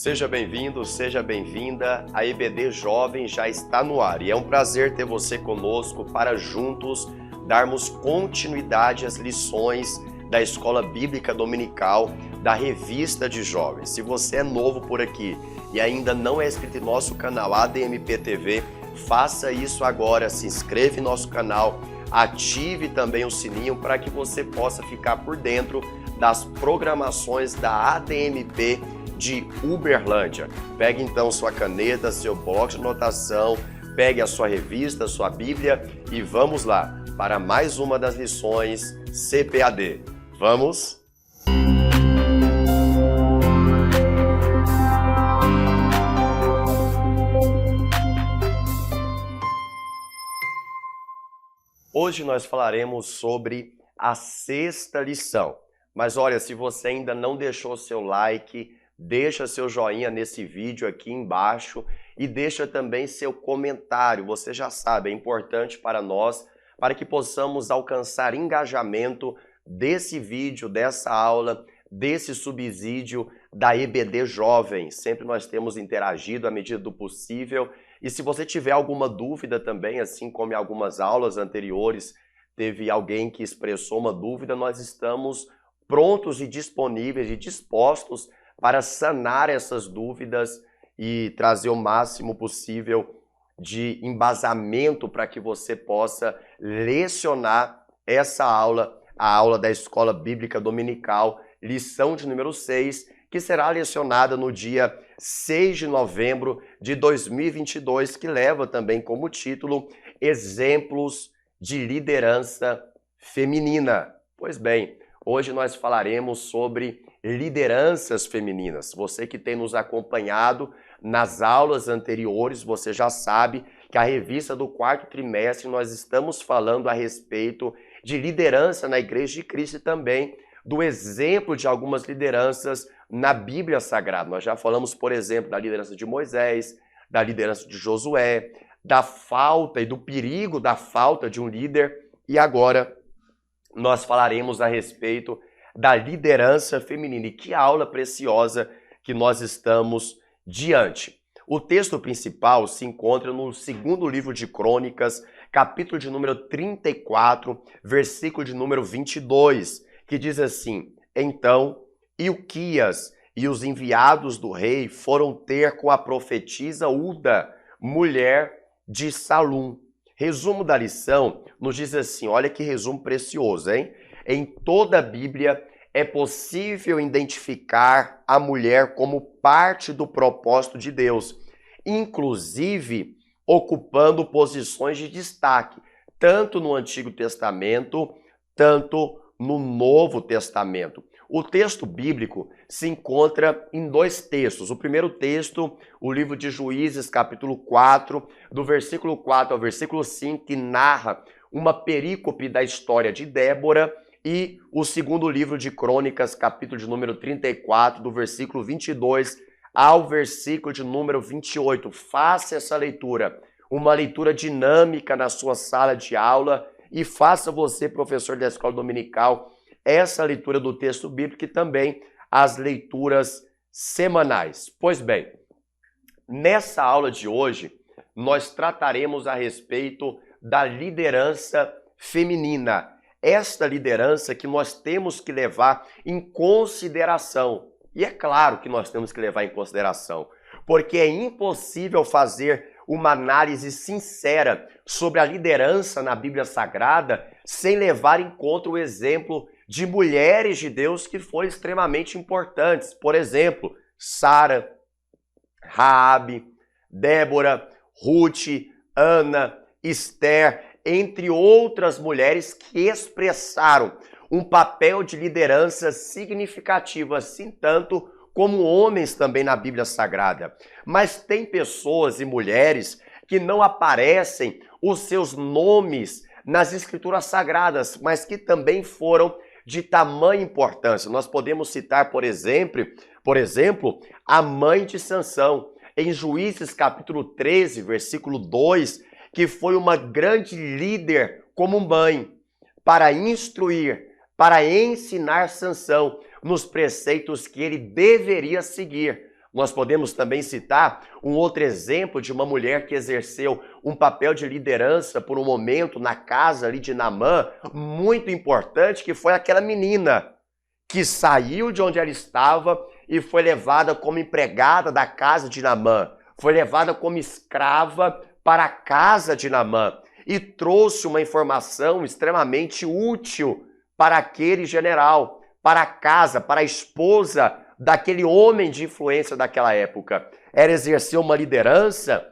Seja bem-vindo, seja bem-vinda. A EBD Jovem já está no ar e é um prazer ter você conosco para juntos darmos continuidade às lições da Escola Bíblica Dominical da Revista de Jovens. Se você é novo por aqui e ainda não é inscrito em nosso canal ADMP TV, faça isso agora, se inscreva em nosso canal, ative também o sininho para que você possa ficar por dentro das programações da ADMP de Uberlândia. Pegue então sua caneta, seu bloco de anotação, pegue a sua revista, sua Bíblia e vamos lá para mais uma das lições CPAD. Vamos? Hoje nós falaremos sobre a sexta lição. Mas olha, se você ainda não deixou seu like, deixa seu joinha nesse vídeo aqui embaixo e deixa também seu comentário. Você já sabe, é importante para nós, para que possamos alcançar engajamento desse vídeo, dessa aula, desse subsídio da EBD Jovem. Sempre nós temos interagido à medida do possível. E se você tiver alguma dúvida também, assim como em algumas aulas anteriores, teve alguém que expressou uma dúvida, nós estamos prontos e disponíveis e dispostos para sanar essas dúvidas e trazer o máximo possível de embasamento para que você possa lecionar essa aula, a aula da Escola Bíblica Dominical, lição de número 6, que será lecionada no dia 6 de novembro de 2022, que leva também como título Exemplos de Liderança Feminina. Pois bem, hoje nós falaremos sobre lideranças femininas. Você que tem nos acompanhado nas aulas anteriores, você já sabe que a revista do quarto trimestre nós estamos falando a respeito de liderança na Igreja de Cristo e também do exemplo de algumas lideranças na Bíblia Sagrada. Nós já falamos, por exemplo, da liderança de Moisés, da liderança de Josué, da falta e do perigo da falta de um líder e agora nós falaremos a respeito da liderança feminina. E que aula preciosa que nós estamos diante. O texto principal se encontra no segundo livro de Crônicas, capítulo de número 34, versículo de número 22, que diz assim: Então Ilquias e os enviados do rei foram ter com a profetisa Uda, mulher de Salum. Resumo da lição nos diz assim, olha que resumo precioso, hein? Em toda a Bíblia é possível identificar a mulher como parte do propósito de Deus, inclusive ocupando posições de destaque, tanto no Antigo Testamento, tanto no Novo Testamento. O texto bíblico se encontra em dois textos. O primeiro texto, o livro de Juízes, capítulo 4, do versículo 4 ao versículo 5, que narra uma perícope da história de Débora, e o segundo livro de Crônicas, capítulo de número 34, do versículo 22 ao versículo de número 28. Faça essa leitura, uma leitura dinâmica na sua sala de aula e faça você, professor da Escola Dominical, essa leitura do texto bíblico e também as leituras semanais. Pois bem, nessa aula de hoje, nós trataremos a respeito da liderança feminina. Esta liderança que nós temos que levar em consideração. E é claro que nós temos que levar em consideração, porque é impossível fazer uma análise sincera sobre a liderança na Bíblia Sagrada sem levar em conta o exemplo de mulheres de Deus que foram extremamente importantes. Por exemplo, Sara, Raabe, Débora, Ruth, Ana, Esther, entre outras mulheres que expressaram um papel de liderança significativo, assim tanto como homens também na Bíblia Sagrada. Mas tem pessoas e mulheres que não aparecem os seus nomes nas Escrituras Sagradas, mas que também foram de tamanha importância. Nós podemos citar, por exemplo, a mãe de Sansão, em Juízes capítulo 13, versículo 2, que foi uma grande líder como mãe para instruir, para ensinar Sansão nos preceitos que ele deveria seguir. Nós podemos também citar um outro exemplo de uma mulher que exerceu um papel de liderança por um momento na casa ali de Naamã, muito importante, que foi aquela menina que saiu de onde ela estava e foi levada como empregada da casa de Naamã, foi levada como escrava para a casa de Naamã e trouxe uma informação extremamente útil para aquele general, para a casa, para a esposa daquele homem de influência daquela época. Ela exerceu uma liderança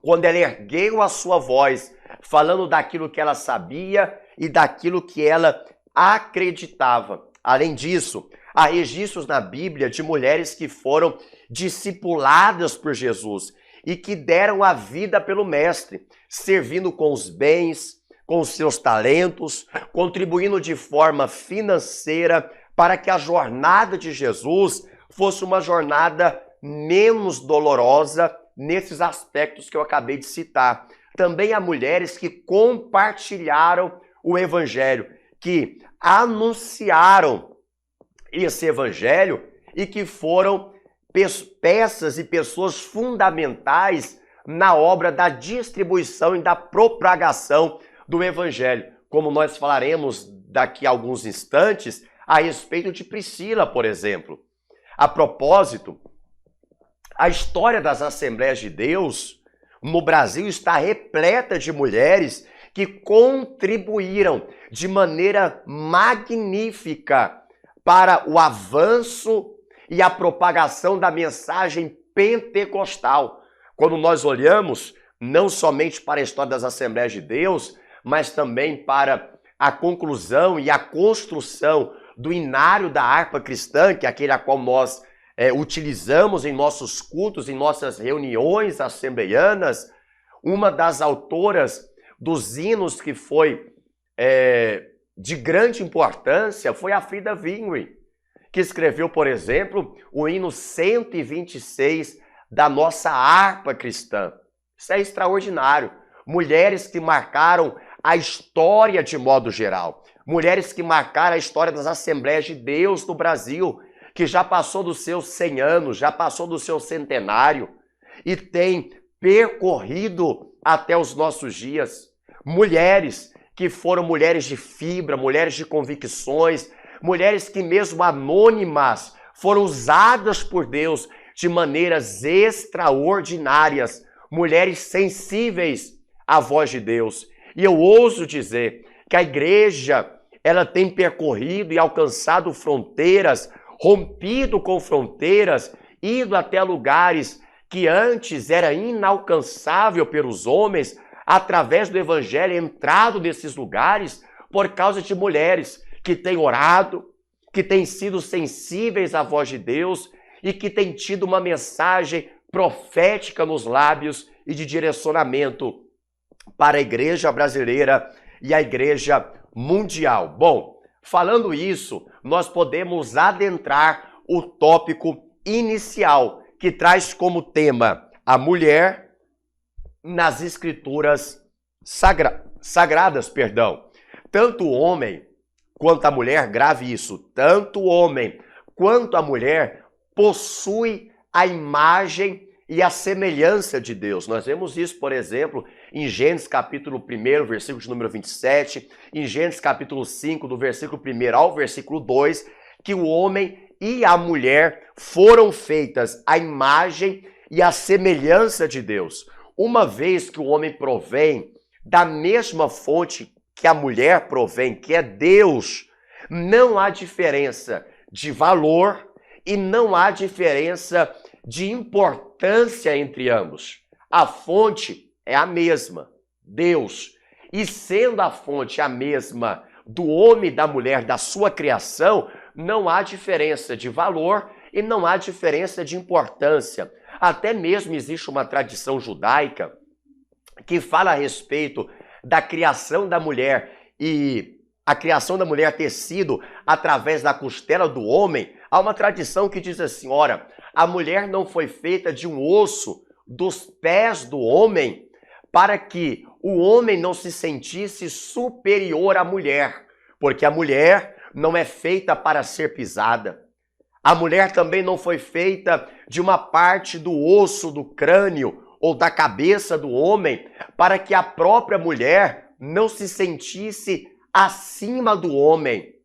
quando ela ergueu a sua voz, falando daquilo que ela sabia e daquilo que ela acreditava. Além disso, há registros na Bíblia de mulheres que foram discipuladas por Jesus e que deram a vida pelo Mestre, servindo com os bens, com os seus talentos, contribuindo de forma financeira para que a jornada de Jesus fosse uma jornada menos dolorosa nesses aspectos que eu acabei de citar. Também há mulheres que compartilharam o Evangelho, que anunciaram esse Evangelho e que foram peças e pessoas fundamentais na obra da distribuição e da propagação do Evangelho. Como nós falaremos daqui a alguns instantes, a respeito de Priscila, por exemplo. A propósito, a história das Assembleias de Deus no Brasil está repleta de mulheres que contribuíram de maneira magnífica para o avanço e a propagação da mensagem pentecostal. Quando nós olhamos não somente para a história das Assembleias de Deus, mas também para a conclusão e a construção do inário da harpa cristã, que é aquele a qual nós utilizamos em nossos cultos, em nossas reuniões assembleianas, uma das autoras dos hinos que foi de grande importância foi a Frida Wingre, que escreveu, por exemplo, o hino 126 da nossa harpa cristã. Isso é extraordinário. Mulheres que marcaram a história de modo geral. Mulheres que marcaram a história das Assembleias de Deus no Brasil, que já passou dos seus 100 anos, já passou do seu centenário e tem percorrido até os nossos dias. Mulheres que foram mulheres de fibra, mulheres de convicções, mulheres que mesmo anônimas foram usadas por Deus de maneiras extraordinárias, mulheres sensíveis à voz de Deus. E eu ouso dizer que a igreja, ela tem percorrido e alcançado fronteiras, rompido com fronteiras, ido até lugares que antes era inalcançável pelos homens, através do evangelho, entrado nesses lugares por causa de mulheres que têm orado, que têm sido sensíveis à voz de Deus e que têm tido uma mensagem profética nos lábios e de direcionamento para a igreja brasileira e a igreja mundial. Bom, falando isso, nós podemos adentrar o tópico inicial, que traz como tema a mulher nas escrituras sagradas. Tanto o homem quanto a mulher, grave isso, tanto o homem quanto a mulher possui a imagem e a semelhança de Deus. Nós vemos isso, por exemplo, em Gênesis capítulo 1, versículo de número 27, em Gênesis capítulo 5, do versículo 1 ao versículo 2, que o homem e a mulher foram feitas à imagem e à semelhança de Deus. Uma vez que o homem provém da mesma fonte que a mulher provém, que é Deus, não há diferença de valor e não há diferença de importância entre ambos. A fonte é a mesma, Deus. E sendo a fonte a mesma do homem e da mulher, da sua criação, não há diferença de valor e não há diferença de importância. Até mesmo existe uma tradição judaica que fala a respeito da criação da mulher e a criação da mulher ter sido através da costela do homem. Há uma tradição que diz assim, ora, a mulher não foi feita de um osso dos pés do homem para que o homem não se sentisse superior à mulher, porque a mulher não é feita para ser pisada. A mulher também não foi feita de uma parte do osso do crânio ou da cabeça do homem para que a própria mulher não se sentisse acima do homem.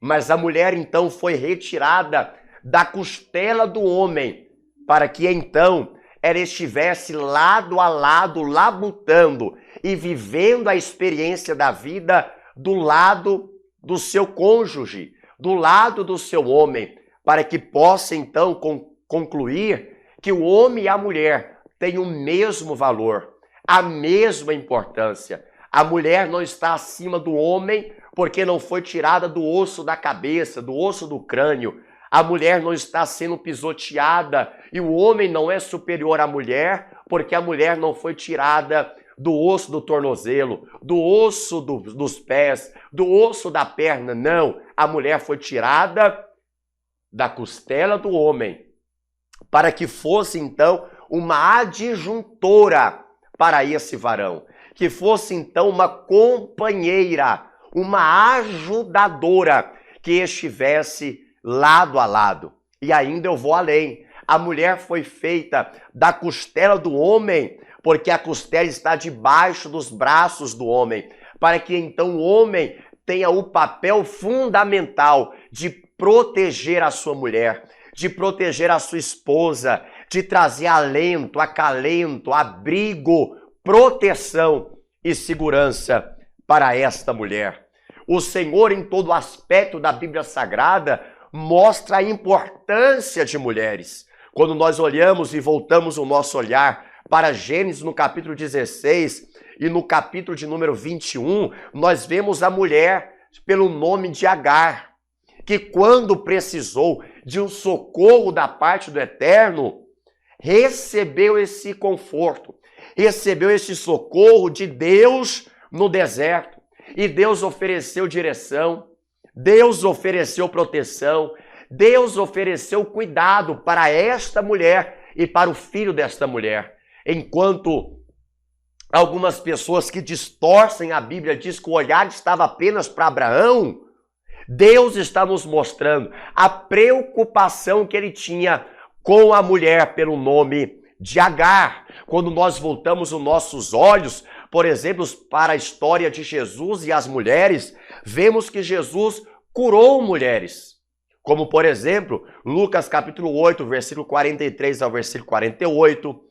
Mas a mulher então foi retirada da costela do homem para que então ela estivesse lado a lado, labutando e vivendo a experiência da vida do lado do seu cônjuge, do lado do seu homem, para que possa então concluir que o homem e a mulher têm o mesmo valor, a mesma importância. A mulher não está acima do homem porque não foi tirada do osso da cabeça, do osso do crânio. A mulher não está sendo pisoteada e o homem não é superior à mulher porque a mulher não foi tirada do osso do tornozelo, do osso dos pés, do osso da perna. Não, a mulher foi tirada da costela do homem para que fosse então uma adjuntora para esse varão, que fosse então uma companheira, uma ajudadora que estivesse lado a lado. E ainda eu vou além. A mulher foi feita da costela do homem, porque a costela está debaixo dos braços do homem, para que então o homem tenha o papel fundamental de proteger a sua mulher, de proteger a sua esposa, de trazer alento, acalento, abrigo, proteção e segurança para esta mulher. O Senhor, em todo aspecto da Bíblia Sagrada, mostra a importância de mulheres. Quando nós olhamos e voltamos o nosso olhar para Gênesis no capítulo 16 e no capítulo de número 21, nós vemos a mulher pelo nome de Agar, que quando precisou de um socorro da parte do Eterno, recebeu esse conforto, recebeu esse socorro de Deus no deserto. E Deus ofereceu direção, Deus ofereceu proteção, Deus ofereceu cuidado para esta mulher e para o filho desta mulher. Enquanto algumas pessoas que distorcem a Bíblia dizem que o olhar estava apenas para Abraão, Deus está nos mostrando a preocupação que ele tinha com a mulher pelo nome de Agar. Quando nós voltamos os nossos olhos, por exemplo, para a história de Jesus e as mulheres, vemos que Jesus curou mulheres. Como, por exemplo, Lucas capítulo 8, versículo 43 ao versículo 48,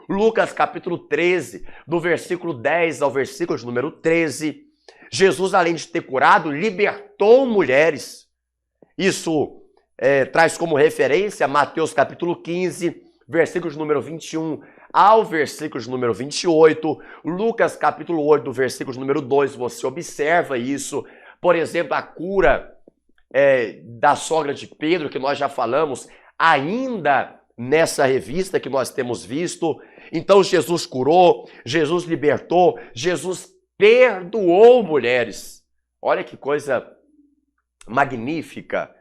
Lucas capítulo 13, do versículo 10 ao versículo de número 13, Jesus, além de ter curado, libertou mulheres. Isso traz como referência Mateus capítulo 15, versículo de número 21 ao versículo de número 28, Lucas capítulo 8, do versículo de número 2, você observa isso. Por exemplo, a cura da sogra de Pedro, que nós já falamos, ainda nessa revista que nós temos visto. Então Jesus curou, Jesus libertou, Jesus perdoou mulheres. Olha que coisa magnífica.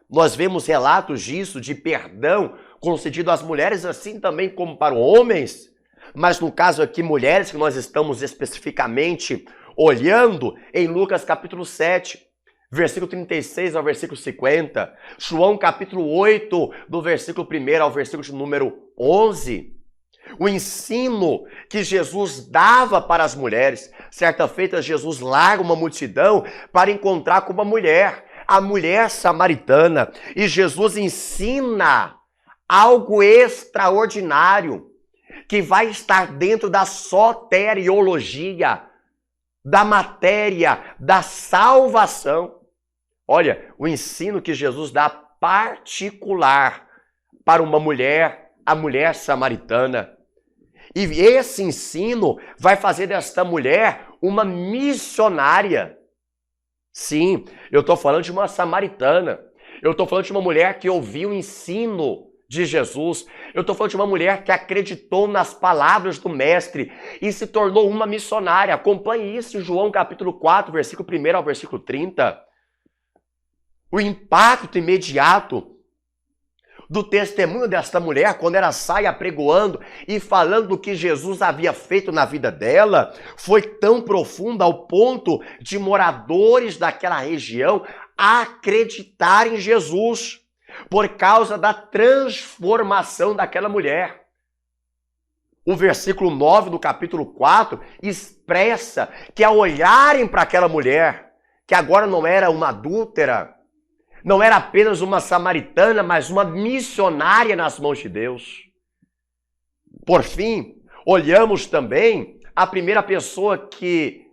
Nós vemos relatos disso, de perdão concedido às mulheres, assim também como para os homens. Mas no caso aqui, mulheres, que nós estamos especificamente olhando em Lucas capítulo 7, versículo 36 ao versículo 50, João capítulo 8, do versículo 1 ao versículo de número 11, o ensino que Jesus dava para as mulheres. Certa feita, Jesus larga uma multidão para encontrar com uma mulher, a mulher samaritana, e Jesus ensina algo extraordinário, que vai estar dentro da soteriologia, da matéria, da salvação. Olha, o ensino que Jesus dá particular para uma mulher, a mulher samaritana. E esse ensino vai fazer desta mulher uma missionária. Sim, eu estou falando de uma samaritana. Eu estou falando de uma mulher que ouviu o ensino de Jesus. Eu estou falando de uma mulher que acreditou nas palavras do Mestre e se tornou uma missionária. Acompanhe isso em João capítulo 4, versículo 1 ao versículo 30. O impacto imediato do testemunho desta mulher, quando ela sai apregoando e falando do que Jesus havia feito na vida dela, foi tão profundo ao ponto de moradores daquela região acreditarem em Jesus. por causa da transformação daquela mulher. O versículo 9 do capítulo 4 expressa que ao olharem para aquela mulher, que agora não era uma adúltera, não era apenas uma samaritana, mas uma missionária nas mãos de Deus. Por fim, olhamos também a primeira pessoa que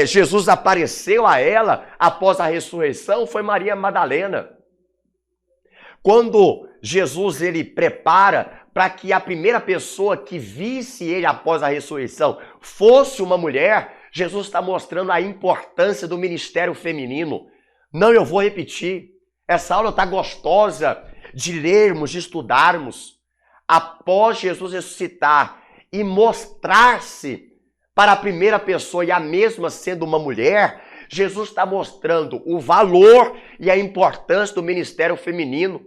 Jesus apareceu a ela após a ressurreição, foi Maria Madalena. Quando Jesus ele prepara para que a primeira pessoa que visse ele após a ressurreição fosse uma mulher, Jesus está mostrando a importância do ministério feminino. Não, eu vou repetir. Essa aula está gostosa de lermos, de estudarmos. Após Jesus ressuscitar e mostrar-se para a primeira pessoa e a mesma sendo uma mulher, Jesus está mostrando o valor e a importância do ministério feminino.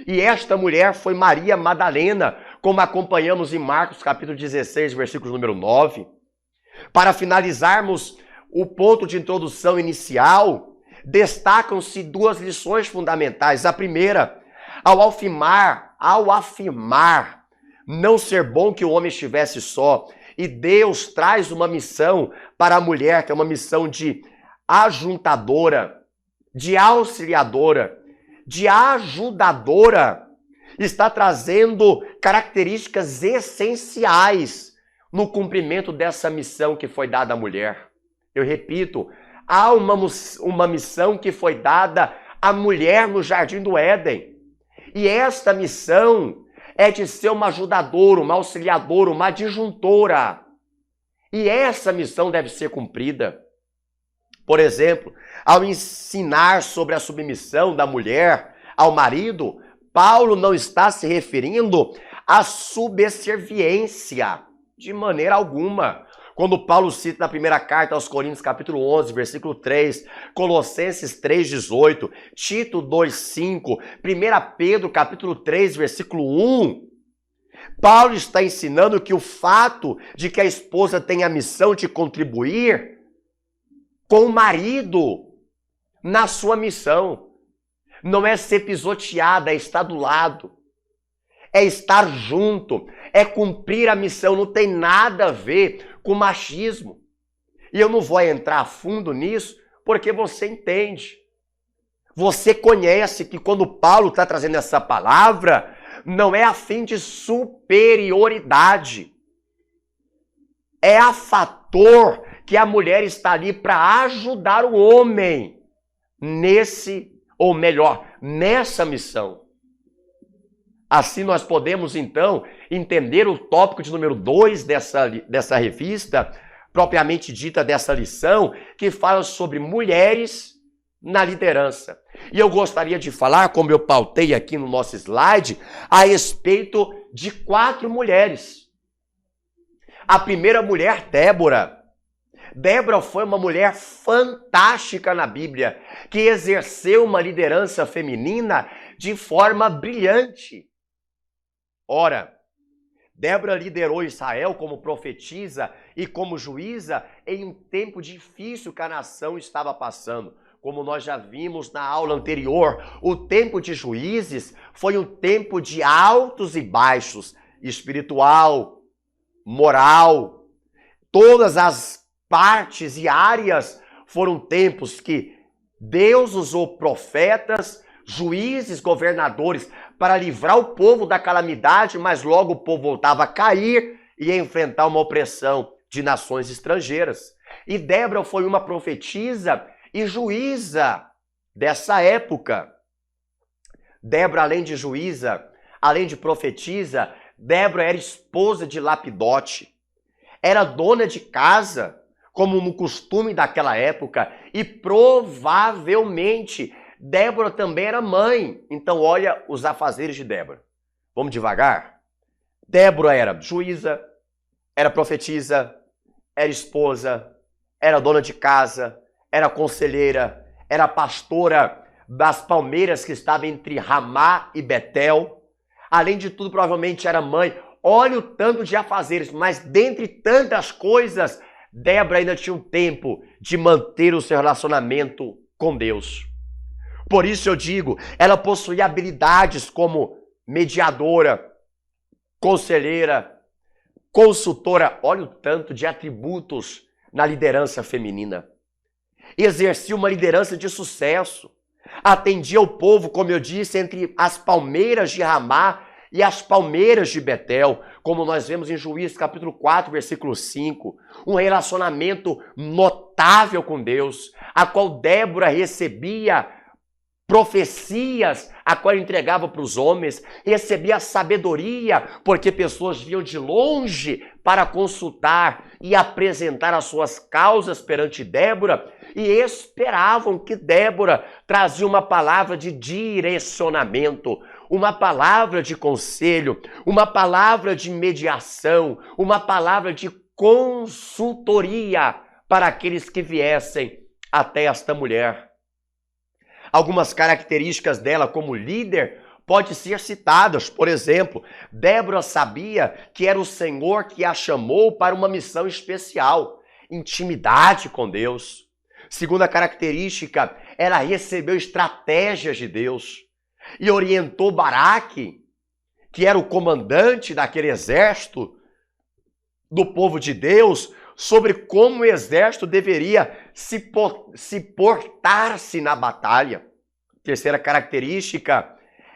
E esta mulher foi Maria Madalena, como acompanhamos em Marcos capítulo 16, versículo número 9. Para finalizarmos o ponto de introdução inicial, destacam-se duas lições fundamentais. A primeira, ao afirmar não ser bom que o homem estivesse só, e Deus traz uma missão para a mulher, que é uma missão de ajuntadora, de auxiliadora, de ajudadora, está trazendo características essenciais no cumprimento dessa missão que foi dada à mulher. Eu repito, há uma missão que foi dada à mulher no Jardim do Éden. E esta missão é de ser uma ajudadora, uma auxiliadora, uma adjuntora. E essa missão deve ser cumprida. Por exemplo, ao ensinar sobre a submissão da mulher ao marido, Paulo não está se referindo à subserviência de maneira alguma. Quando Paulo cita na primeira carta aos Coríntios, capítulo 11, versículo 3, Colossenses 3,18, Tito 2,5, 1 Pedro, capítulo 3, versículo 1, Paulo está ensinando que o fato de que a esposa tem a missão de contribuir com o marido na sua missão. Não é ser pisoteada, é estar do lado, é estar junto, é cumprir a missão, não tem nada a ver com machismo. E eu não vou entrar a fundo nisso, porque você entende. Você conhece que quando Paulo está trazendo essa palavra, não é a fim de superioridade. É a fator que a mulher está ali para ajudar o homem nessa missão. Assim nós podemos, então, entender o tópico de número 2 dessa revista, propriamente dita dessa lição, que fala sobre mulheres na liderança. E eu gostaria de falar, como eu pautei aqui no nosso slide, a respeito de 4 mulheres. A primeira mulher, Débora. Débora foi uma mulher fantástica na Bíblia, que exerceu uma liderança feminina de forma brilhante. Ora, Débora liderou Israel como profetisa e como juíza em um tempo difícil que a nação estava passando. Como nós já vimos na aula anterior, o tempo de juízes foi um tempo de altos e baixos, espiritual, moral. Todas as partes e áreas foram tempos que Deus usou profetas, juízes, governadores para livrar o povo da calamidade, mas logo o povo voltava a cair e a enfrentar uma opressão de nações estrangeiras. E Débora foi uma profetisa e juíza dessa época. Débora, além de juíza, além de profetisa, Débora era esposa de Lapidote. Era dona de casa, como no costume daquela época, e provavelmente Débora também era mãe. Então olha os afazeres de Débora. Vamos devagar? Débora era juíza, era profetisa, era esposa, era dona de casa, era conselheira, era pastora das palmeiras que estava entre Ramá e Betel. Além de tudo, provavelmente era mãe. Olha o tanto de afazeres, mas dentre tantas coisas, Débora ainda tinha um tempo de manter o seu relacionamento com Deus. Por isso eu digo, ela possuía habilidades como mediadora, conselheira, consultora. Olha o tanto de atributos na liderança feminina. Exercia uma liderança de sucesso. Atendia o povo, como eu disse, entre as palmeiras de Ramá e as palmeiras de Betel, como nós vemos em Juízes capítulo 4, versículo 5. Um relacionamento notável com Deus, a qual Débora recebia profecias, a qual entregava para os homens, recebia sabedoria, porque pessoas vinham de longe para consultar e apresentar as suas causas perante Débora, e esperavam que Débora trazia uma palavra de direcionamento, uma palavra de conselho, uma palavra de mediação, uma palavra de consultoria para aqueles que viessem até esta mulher. Algumas características dela como líder podem ser citadas. Por exemplo, Débora sabia que era o Senhor que a chamou para uma missão especial, intimidade com Deus. Segunda característica, ela recebeu estratégias de Deus e orientou Baraque, que era o comandante daquele exército do povo de Deus, sobre como o exército deveria se portar-se na batalha. Terceira característica,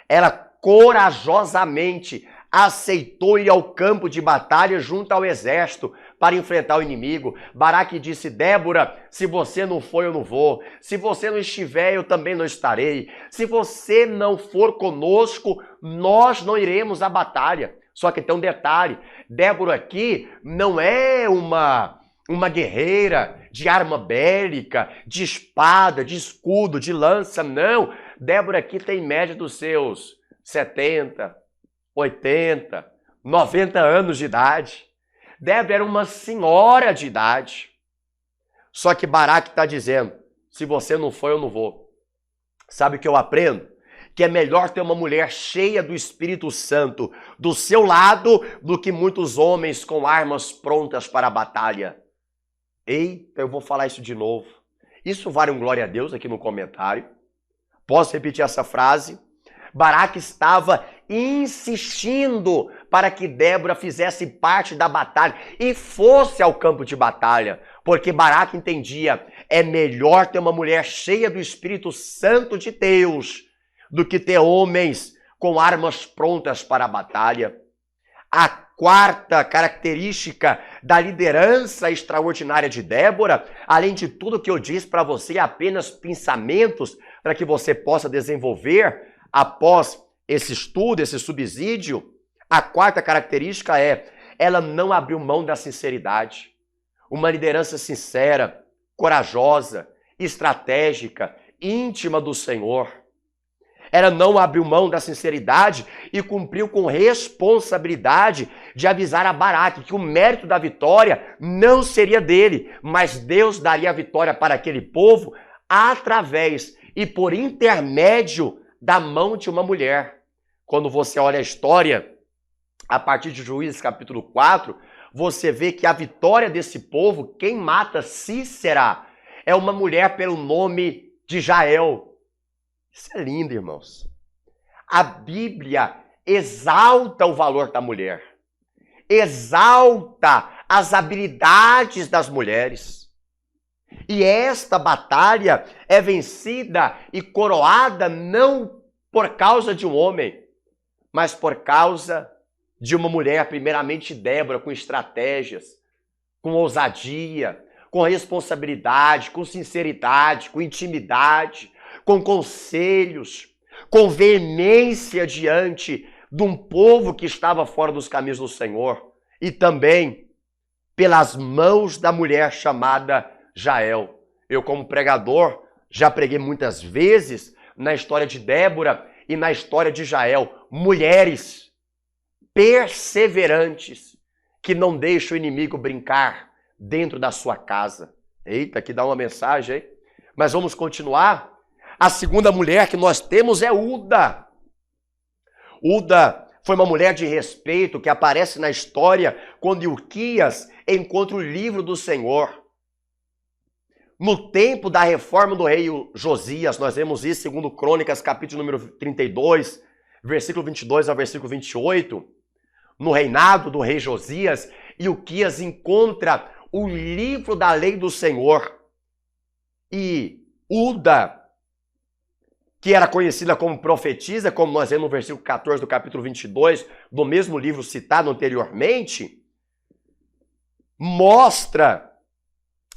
ela corajosamente aceitou ir ao campo de batalha junto ao exército para enfrentar o inimigo. Baraque disse: Débora, se você não for, eu não vou. Se você não estiver, eu também não estarei. Se você não for conosco, nós não iremos à batalha. Só que tem um detalhe, Débora aqui não é uma guerreira de arma bélica, de espada, de escudo, de lança, não. Débora aqui tem média dos seus 70, 80, 90 anos de idade. Débora era uma senhora de idade. Só que Baraque está dizendo, se você não for, eu não vou. Sabe o que eu aprendo? Que é melhor ter uma mulher cheia do Espírito Santo do seu lado do que muitos homens com armas prontas para a batalha. Eita, eu vou falar isso de novo. Isso vale um glória a Deus aqui no comentário. Posso repetir essa frase? Baraque estava insistindo para que Débora fizesse parte da batalha e fosse ao campo de batalha, porque Baraque entendia, é melhor ter uma mulher cheia do Espírito Santo de Deus do que ter homens com armas prontas para a batalha. A quarta característica da liderança extraordinária de Débora, além de tudo que eu disse para você, apenas pensamentos para que você possa desenvolver após esse estudo, esse subsídio. A quarta característica é, ela não abriu mão da sinceridade. Uma liderança sincera, corajosa, estratégica, íntima do Senhor. Ela não abriu mão da sinceridade e cumpriu com responsabilidade de avisar a Baraque que o mérito da vitória não seria dele, mas Deus daria a vitória para aquele povo através e por intermédio da mão de uma mulher. Quando você olha a história, a partir de Juízes capítulo 4, você vê que a vitória desse povo, quem mata Sísera, é uma mulher pelo nome de Jael. Isso é lindo, irmãos. A Bíblia exalta o valor da mulher, exalta as habilidades das mulheres. E esta batalha é vencida e coroada não por causa de um homem, mas por causa de uma mulher, primeiramente Débora, com estratégias, com ousadia, com responsabilidade, com sinceridade, com intimidade, com conselhos, com veemência diante de um povo que estava fora dos caminhos do Senhor, e também pelas mãos da mulher chamada Jael. Eu, como pregador, já preguei muitas vezes na história de Débora e na história de Jael, mulheres perseverantes que não deixam o inimigo brincar dentro da sua casa. Eita, aqui dá uma mensagem, hein? Mas vamos continuar. A segunda mulher que nós temos é Uda. Uda foi uma mulher de respeito que aparece na história quando Ilquias encontra o livro do Senhor. no tempo da reforma do rei Josias, nós vemos isso segundo Crônicas, capítulo número 32, versículo 22 ao versículo 28, no reinado do rei Josias, Ilquias encontra o livro da lei do Senhor. E Uda, que era conhecida como profetisa, como nós vemos no versículo 14 do capítulo 22, do mesmo livro citado anteriormente, mostra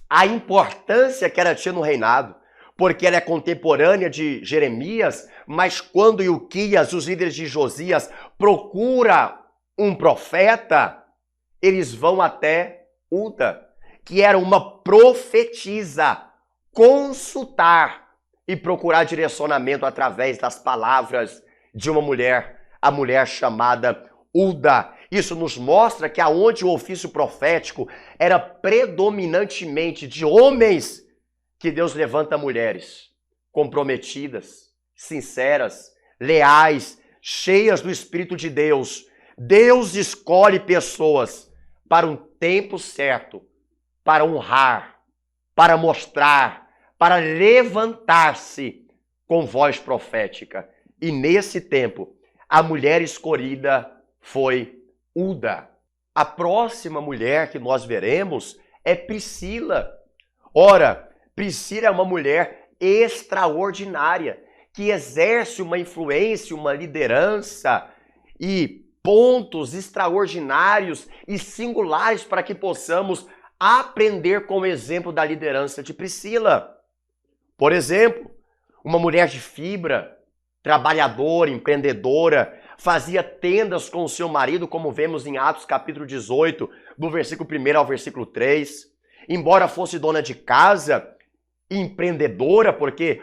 a importância que ela tinha no reinado, porque ela é contemporânea de Jeremias, mas quando Ilquias, os líderes de Josias, procura um profeta, eles vão até Uda, que era uma profetisa, consultar e procurar direcionamento através das palavras de uma mulher, a mulher chamada Uda. Isso nos mostra que aonde o ofício profético era predominantemente de homens, que Deus levanta mulheres comprometidas, sinceras, leais, cheias do Espírito de Deus. Deus escolhe pessoas para um tempo certo, para honrar, para mostrar, para levantar-se com voz profética. E nesse tempo, a mulher escolhida foi Uda. A próxima mulher que nós veremos é Priscila. Ora, Priscila é uma mulher extraordinária, que exerce uma influência, uma liderança e pontos extraordinários e singulares para que possamos aprender com o exemplo da liderança de Priscila. Por exemplo, uma mulher de fibra, trabalhadora, empreendedora, fazia tendas com o seu marido, como vemos em Atos capítulo 18, do versículo 1 ao versículo 3. Embora fosse dona de casa, empreendedora, porque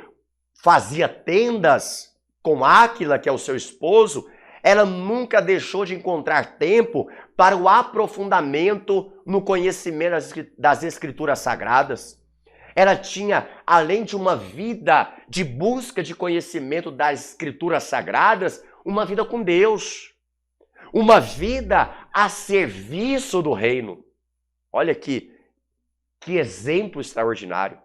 fazia tendas com Áquila, que é o seu esposo, ela nunca deixou de encontrar tempo para o aprofundamento no conhecimento das Escrituras Sagradas. Ela tinha, além de uma vida de busca de conhecimento das Escrituras Sagradas, uma vida com Deus. Uma vida a serviço do reino. Olha aqui, que exemplo extraordinário.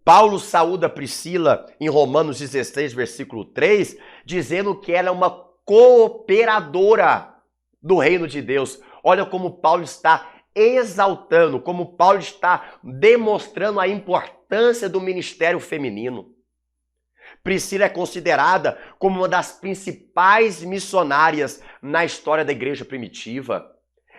Paulo saúda Priscila em Romanos 16, versículo 3, dizendo que ela é uma cooperadora do reino de Deus. Olha como Paulo está exaltando, como Paulo está demonstrando a importância do ministério feminino. Priscila é considerada como uma das principais missionárias na história da igreja primitiva,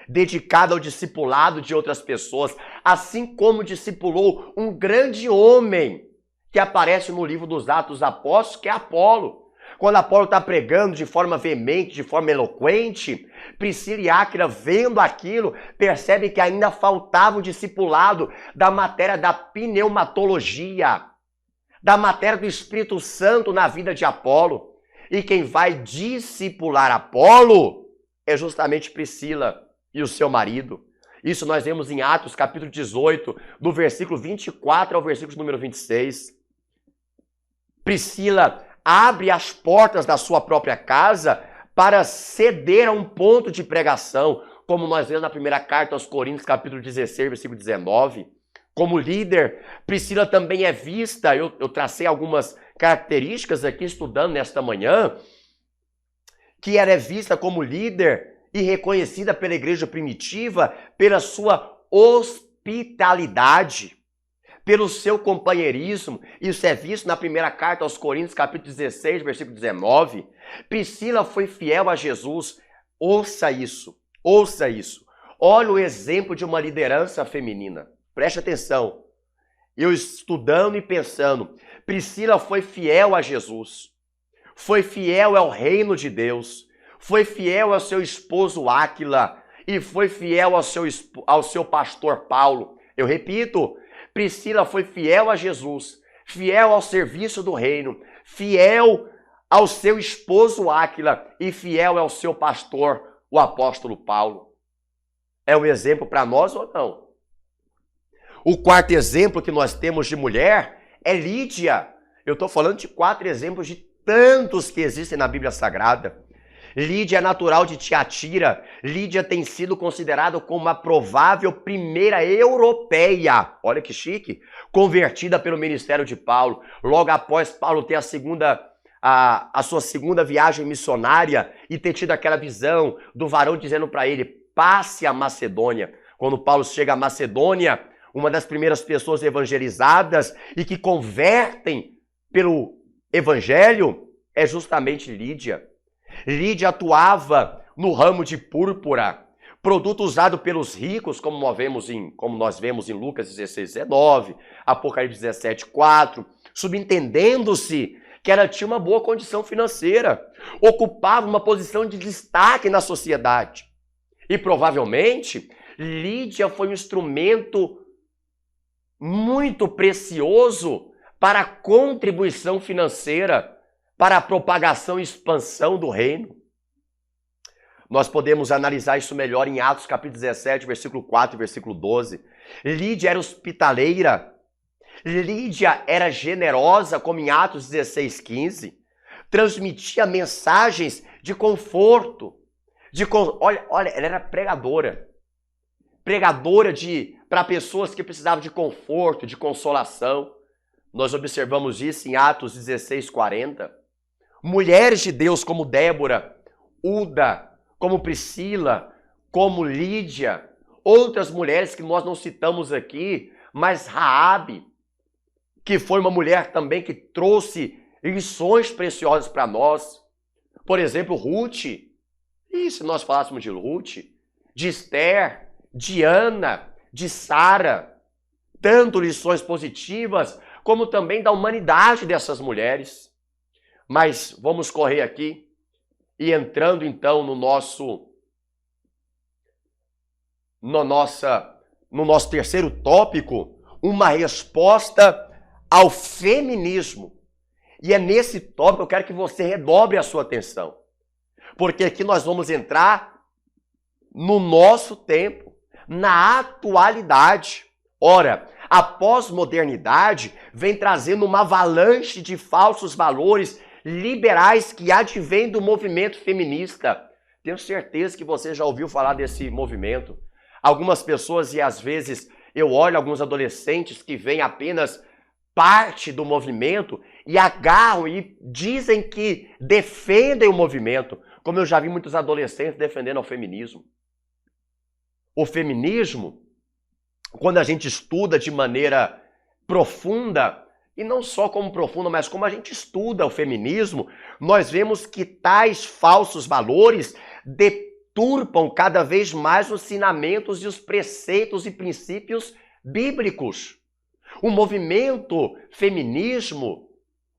dedicada ao discipulado de outras pessoas, assim como discipulou um grande homem que aparece no livro dos Atos dos Apóstolos, que é Apolo. Quando Apolo está pregando de forma veemente, de forma eloquente, Priscila e Áquila, vendo aquilo, percebem que ainda faltava o discipulado da matéria da pneumatologia, da matéria do Espírito Santo na vida de Apolo. E quem vai discipular Apolo é justamente Priscila e o seu marido. Isso nós vemos em Atos capítulo 18, do versículo 24 ao versículo número 26. Priscila abre as portas da sua própria casa para ceder a um ponto de pregação, como nós vemos na primeira carta aos Coríntios, capítulo 16, versículo 19. Como líder, Priscila também é vista, eu tracei algumas características aqui estudando nesta manhã, que ela é vista como líder e reconhecida pela igreja primitiva pela sua hospitalidade, pelo seu companheirismo. Isso é visto na primeira carta aos Coríntios, capítulo 16, versículo 19. Priscila foi fiel a Jesus. Ouça isso, ouça isso. Olha o exemplo de uma liderança feminina. Preste atenção. Eu estudando e pensando, Priscila foi fiel a Jesus. Foi fiel ao reino de Deus. Foi fiel ao seu esposo Áquila. E foi fiel ao seu pastor Paulo. Eu repito, Priscila foi fiel a Jesus, fiel ao serviço do reino, fiel ao seu esposo Áquila e fiel ao seu pastor, o apóstolo Paulo. É um exemplo para nós ou não? O quarto exemplo que nós temos de mulher é Lídia. Eu estou falando de 4 exemplos de tantos que existem na Bíblia Sagrada. Lídia é natural de Tiatira. Lídia tem sido considerada como uma provável primeira europeia, olha que chique, convertida pelo ministério de Paulo. Logo após Paulo ter a sua segunda viagem missionária e ter tido aquela visão do varão dizendo para ele, passe a Macedônia. Quando Paulo chega à Macedônia, uma das primeiras pessoas evangelizadas e que convertem pelo evangelho é justamente Lídia. Lídia atuava no ramo de púrpura, produto usado pelos ricos, como nós vemos em Lucas 16:19, Apocalipse 17:4, subentendendo-se que ela tinha uma boa condição financeira, ocupava uma posição de destaque na sociedade. E provavelmente, Lídia foi um instrumento muito precioso para a contribuição financeira, para a propagação e expansão do reino. Nós podemos analisar isso melhor em Atos capítulo 17, versículo 4 e versículo 12. Lídia era hospitaleira. Lídia era generosa, como em Atos 16:15. Transmitia mensagens de conforto. Olha, ela era pregadora. Pregadora para pessoas que precisavam de conforto, de consolação. Nós observamos isso em Atos 16:40. Mulheres de Deus como Débora, Uda, como Priscila, como Lídia, outras mulheres que nós não citamos aqui, mas Raabe, que foi uma mulher também que trouxe lições preciosas para nós. Por exemplo, Ruth. E se nós falássemos de Ruth, de Esther, de Ana, de Sara, tanto lições positivas, como também da humanidade dessas mulheres. Mas vamos correr aqui e entrando então no nosso terceiro tópico, uma resposta ao feminismo. E é nesse tópico que eu quero que você redobre a sua atenção. Porque aqui nós vamos entrar no nosso tempo, na atualidade. Ora, a pós-modernidade vem trazendo uma avalanche de falsos valores liberais que advém do movimento feminista. Tenho certeza que você já ouviu falar desse movimento. Algumas pessoas, e às vezes eu olho alguns adolescentes que veem apenas parte do movimento e agarram e dizem que defendem o movimento, como eu já vi muitos adolescentes defendendo o feminismo. O feminismo, quando a gente estuda de maneira profunda, e não só como profunda, mas como a gente estuda o feminismo, nós vemos que tais falsos valores deturpam cada vez mais os ensinamentos e os preceitos e princípios bíblicos. O movimento feminismo,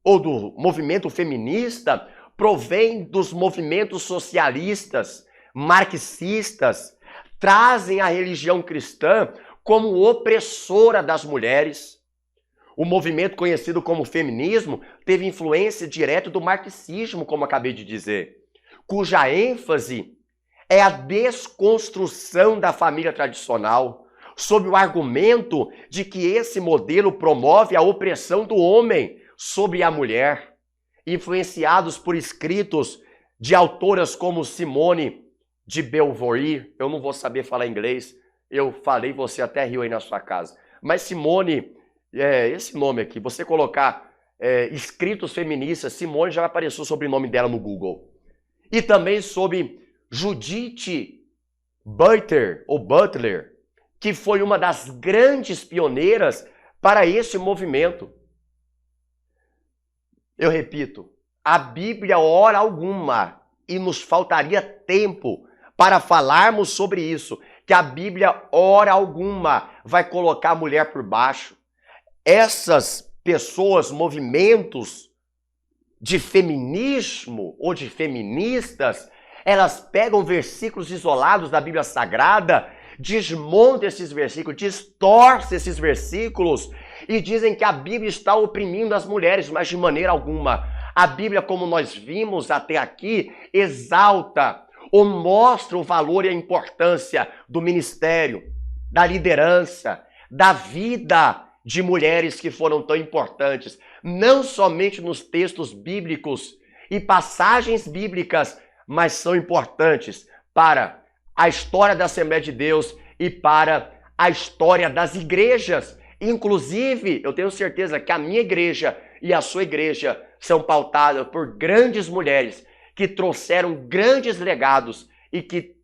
ou do movimento feminista, provém dos movimentos socialistas, marxistas, trazem a religião cristã como opressora das mulheres. O movimento conhecido como feminismo teve influência direta do marxismo, como acabei de dizer, cuja ênfase é a desconstrução da família tradicional, sob o argumento de que esse modelo promove a opressão do homem sobre a mulher, influenciados por escritos de autoras como Simone de Beauvoir. Eu não vou saber falar inglês, eu falei, você até riu aí na sua casa. Mas Simone, esse nome aqui, você colocar escritos feministas, Simone já apareceu o sobrenome dela no Google. E também sobre Judith Butler, que foi uma das grandes pioneiras para esse movimento. Eu repito, a Bíblia, hora alguma, e nos faltaria tempo para falarmos sobre isso, que a Bíblia, hora alguma, vai colocar a mulher por baixo. Essas pessoas, movimentos de feminismo ou de feministas, elas pegam versículos isolados da Bíblia Sagrada, desmontam esses versículos, distorcem esses versículos e dizem que a Bíblia está oprimindo as mulheres, mas de maneira alguma. A Bíblia, como nós vimos até aqui, exalta ou mostra o valor e a importância do ministério, da liderança, da vida de mulheres que foram tão importantes, não somente nos textos bíblicos e passagens bíblicas, mas são importantes para a história da Assembleia de Deus e para a história das igrejas. Inclusive, eu tenho certeza que a minha igreja e a sua igreja são pautadas por grandes mulheres que trouxeram grandes legados e que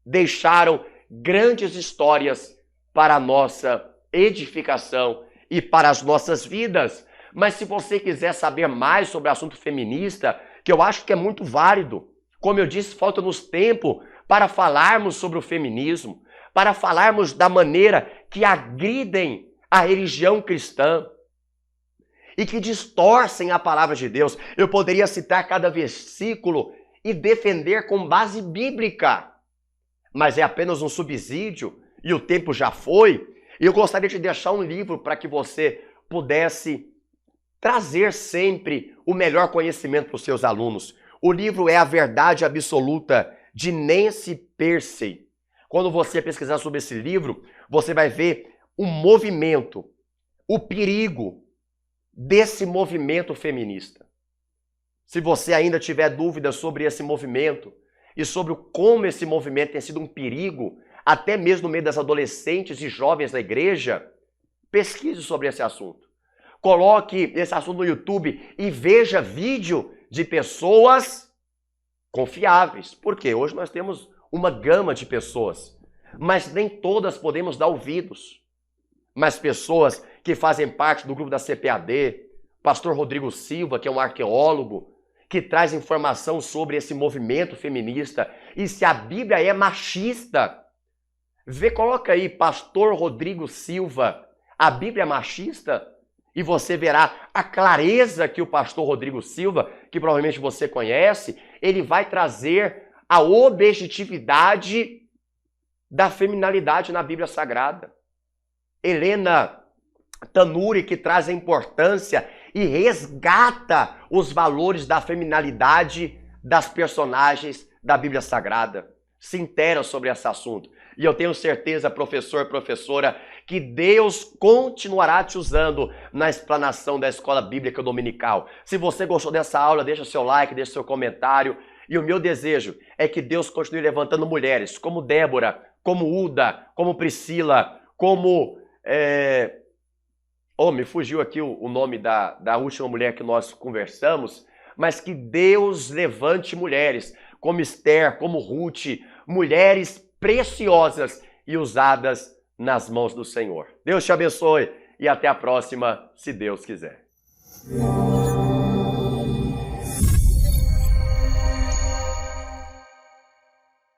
deixaram grandes histórias para a nossa edificação e para as nossas vidas. Mas se você quiser saber mais sobre o assunto feminista, que eu acho que é muito válido, como eu disse, falta-nos tempo para falarmos sobre o feminismo, para falarmos da maneira que agridem a religião cristã e que distorcem a palavra de Deus. Eu poderia citar cada versículo e defender com base bíblica, mas é apenas um subsídio e o tempo já foi. E eu gostaria de deixar um livro para que você pudesse trazer sempre o melhor conhecimento para os seus alunos. O livro é A Verdade Absoluta, de Nancy Pearcey. Quando você pesquisar sobre esse livro, você vai ver o movimento, o perigo desse movimento feminista. Se você ainda tiver dúvidas sobre esse movimento e sobre como esse movimento tem sido um perigo, até mesmo no meio das adolescentes e jovens da igreja, pesquise sobre esse assunto. Coloque esse assunto no YouTube e veja vídeo de pessoas confiáveis. Porque hoje nós temos uma gama de pessoas, mas nem todas podemos dar ouvidos. Mas pessoas que fazem parte do grupo da CPAD, pastor Rodrigo Silva, que é um arqueólogo, que traz informação sobre esse movimento feminista. E se a Bíblia é machista, coloca aí, pastor Rodrigo Silva, a Bíblia é machista? E você verá a clareza que o pastor Rodrigo Silva, que provavelmente você conhece, ele vai trazer a objetividade da feminilidade na Bíblia Sagrada. Helena Tanuri, que traz a importância e resgata os valores da feminilidade das personagens da Bíblia Sagrada. Se intera sobre esse assunto. E eu tenho certeza, professor e professora, que Deus continuará te usando na explanação da Escola Bíblica Dominical. Se você gostou dessa aula, deixa seu like, deixa seu comentário. E o meu desejo é que Deus continue levantando mulheres como Débora, como Uda, como Priscila, como... me fugiu aqui o nome da última mulher que nós conversamos, mas que Deus levante mulheres como Esther, como Ruth, mulheres preciosas e usadas nas mãos do Senhor. Deus te abençoe e até a próxima, se Deus quiser.